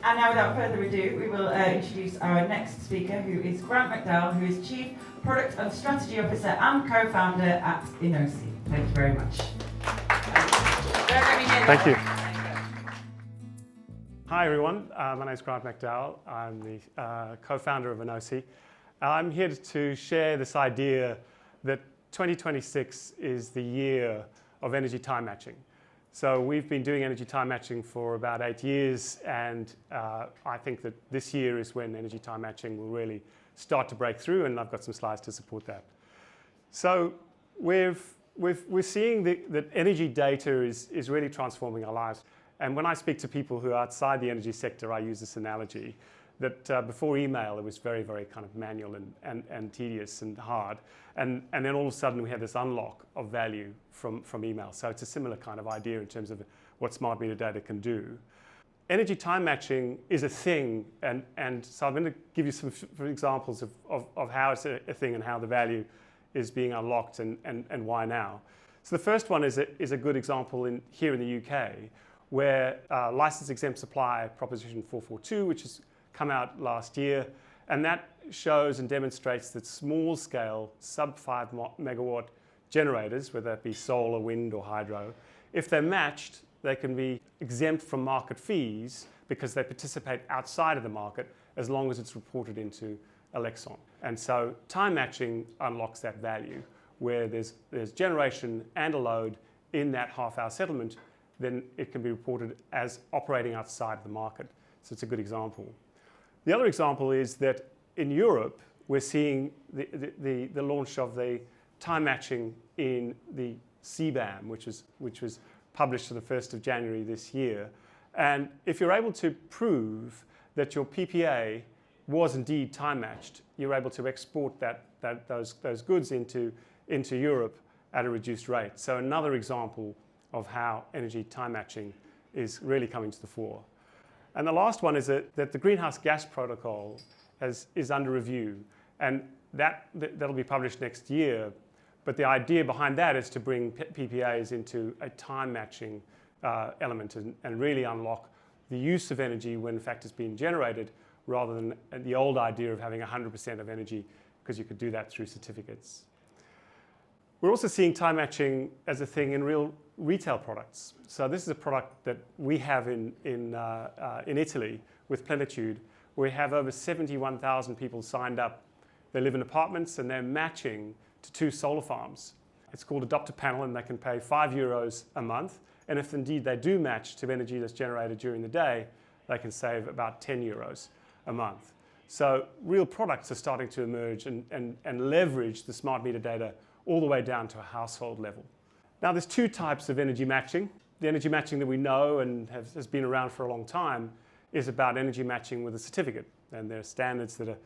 And now, without further ado, we will introduce our next speaker, who is Grant McDowell, who is Chief Product and Strategy Officer and co-founder at Enosi. Thank you very much. Thank you. Hi everyone, my name is Grant McDowell. I'm the co-founder of Enosi. I'm here to share this idea that 2026 is the year of energy time matching. So we've been doing energy time matching for about 8 years, and I think that this year is when energy time matching will really start to break through, and I've got some slides to support that. So we're seeing that energy data is really transforming our lives. And when I speak to people who are outside the energy sector, I use this analogy that before email, it was very, very kind of manual and tedious and hard. And then all of a sudden, we had this unlock of value from email. So it's a similar kind of idea in terms of what smart meter data can do. Energy time matching is a thing. And so I'm going to give you some examples of how it's a thing and how the value is being unlocked and why now. So the first one is a good example here in the UK, where license exempt supply proposition 442, which has come out last year, and that shows and demonstrates that small scale sub 5 megawatt generators, whether that be solar, wind or hydro, if they're matched, they can be exempt from market fees because they participate outside of the market as long as it's reported into Elexon. And so time matching unlocks that value where there's generation and a load in that half-hour settlement, then it can be reported as operating outside of the market. So it's a good example. The other example is that in Europe, we're seeing the launch of the time matching in the CBAM, which was published on the 1st of January this year. And if you're able to prove that your PPA was indeed time matched, you're able to export those goods into Europe at a reduced rate. So another example of how energy time matching is really coming to the fore. And the last one is that the greenhouse gas protocol is under review, and that'll be published next year. But the idea behind that is to bring PPAs into a time matching element and really unlock the use of energy when in fact it's being generated, rather than the old idea of having 100% of energy, because you could do that through certificates. We're also seeing time matching as a thing in real retail products. So this is a product that we have in Italy with Plenitude. We have over 71,000 people signed up. They live in apartments and they're matching to 2 solar farms. It's called Adopt a Panel, and they can pay €5 a month. And if indeed they do match to energy that's generated during the day, they can save about €10 a month. So real products are starting to emerge and leverage the smart meter data all the way down to a household level. Now there's 2 types of energy matching. The energy matching that we know and has been around for a long time is about energy matching with a certificate. And there are standards that are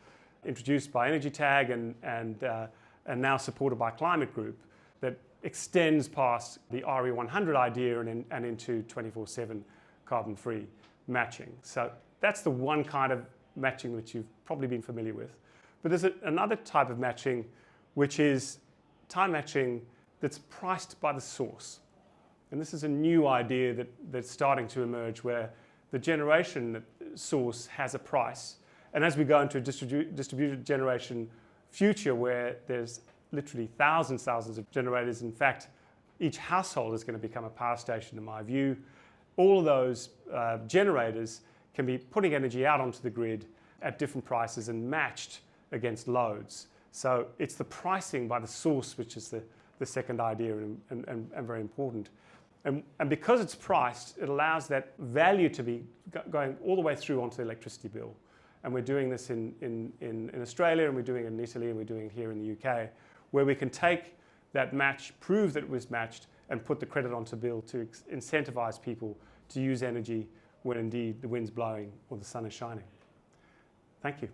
introduced by Energy Tag and now supported by Climate Group that extends past the RE100 idea and into 24/7 carbon-free matching. So that's the one kind of matching which you've probably been familiar with. But there's another type of matching, which is time matching that's priced by the source. And this is a new idea that's starting to emerge, where the generation source has a price. And as we go into a distributed generation future where there's literally thousands of generators, in fact, each household is going to become a power station, in my view. All of those generators can be putting energy out onto the grid at different prices and matched against loads. So it's the pricing by the source which is the second idea and very important. And because it's priced, it allows that value to be going all the way through onto the electricity bill. And we're doing this in Australia, and we're doing it in Italy, and we're doing it here in the UK, where we can take that match, prove that it was matched, and put the credit onto bill to incentivize people to use energy when indeed the wind's blowing or the sun is shining. Thank you.